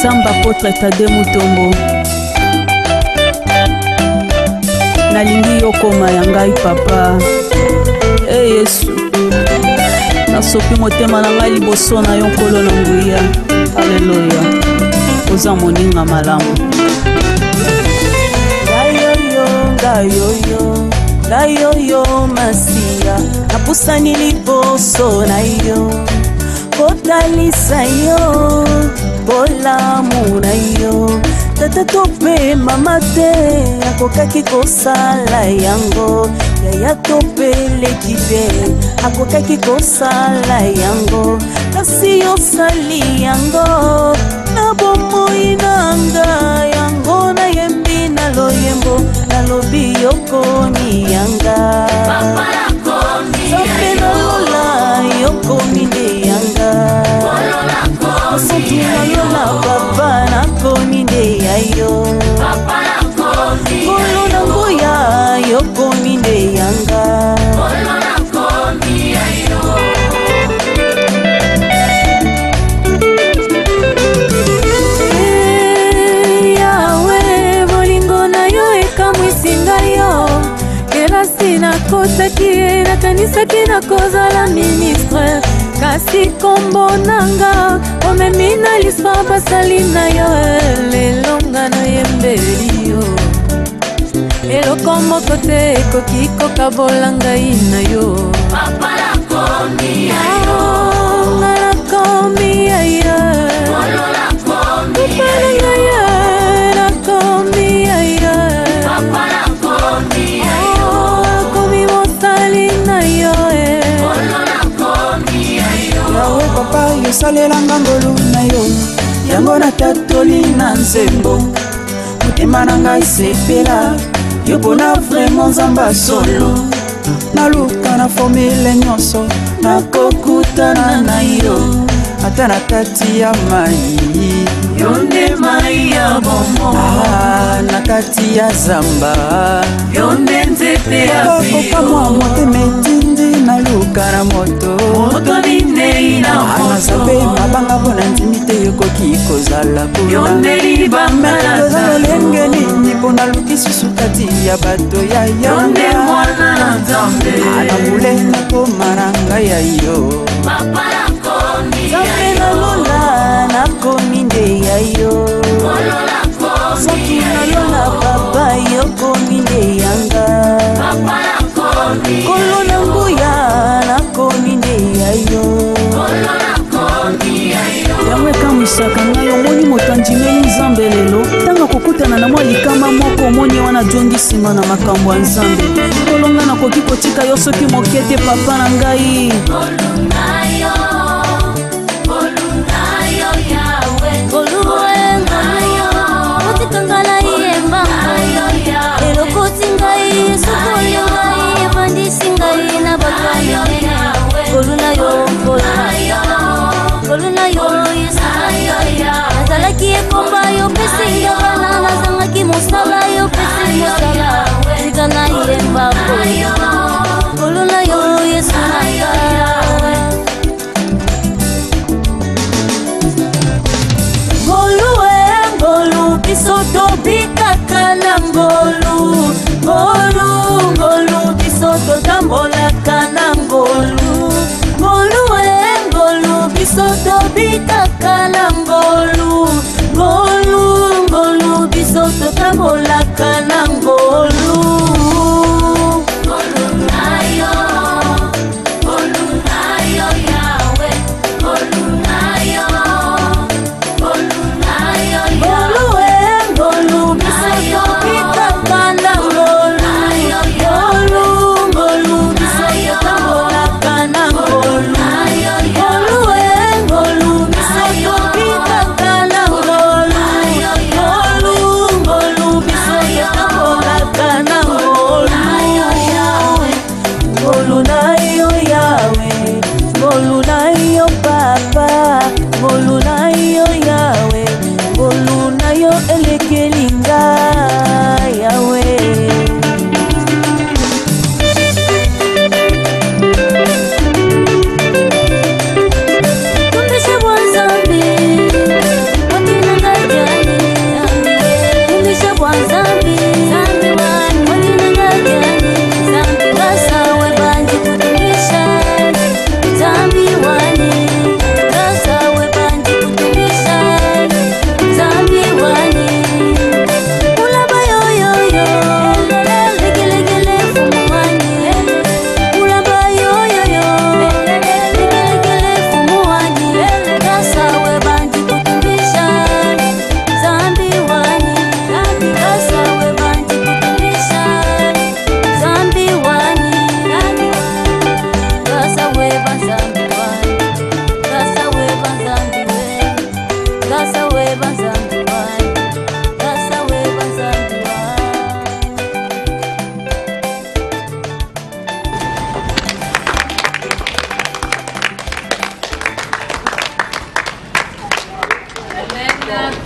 Nzamba Apotre Tade Mutombo. Nalingi yokoma ya ngai papa. Yesu nasopi motema na ngai liboso na yo nkolo na nguya. Alleluya. Oza moninga malamu. Gayoyo masia napusani liboso na yo kotalisa yo bolamu na yo tata tope mama te akokaki kosala yango yaya topeleki te akokaki kosala yango kasi yosali yango na bomoi nanga yango na yembi na loyembo nalobi yokomi yanga papa nakomi sope nalola yokomi nde yanga soki nayola papa nakomi nde yayo papa nakomi kolo nangoya yokomi nde yanga kolo nakomi yayo. Nakotaki nakanisaki nakozala ministre kasi kombo nanga omemi na liswa basali na yo lelonga na yembeli yo eloko moko te ekoki kokabola ngai na yo papa nakomi yayo nakomi yayo nakomi yayo nakomi yayo papa nakomi yayo yawe papa yosalelanga ngolu na yo yango natatoli na nzembo motema na ngai sepela yo mpona vraimen nzamba solo naluka na formile nyonso nakokutana na yo ata na kati ya mai yo nde mai ya bomo na kati ya zamba yo nde nzete ya pio mwa motema etindi naluka na moto minei na nazabe mabanga mpona ndimi te yokoki kozala kuna yo nde libanga tozala lenge nini mpona luki susu kati ya bato ya yo nde mwana na nzambe anabule nakoma na ngai ya yo papa nakomi nzambe nalola nakomi nde ya yo soki nalola papa yokomi nde yanga papa nakomi kolo na nguya nakomi nde ya yo yango ekamwisaka ngai omoni moto andimeli nzambe lelo ntango akokutana na mwa likama moko omoni wana jongi nsima na makambo ya nzambe kolonga nakoki kotika yo soki moke te papa na ngai elokoti ngai sokoli ngai ebandisi ngai na bato ya minene koluna yo koluna yo yesu nazalaki ekomba yo pesi ngabana nazangaki mosala yo pesi mosala tika na yemba koluna yo yesu ngolu biso tobikaka na ngolu biso totambolaka na ngolu biso tobikaka na ngolu biso totambolaka na ngolu Amen.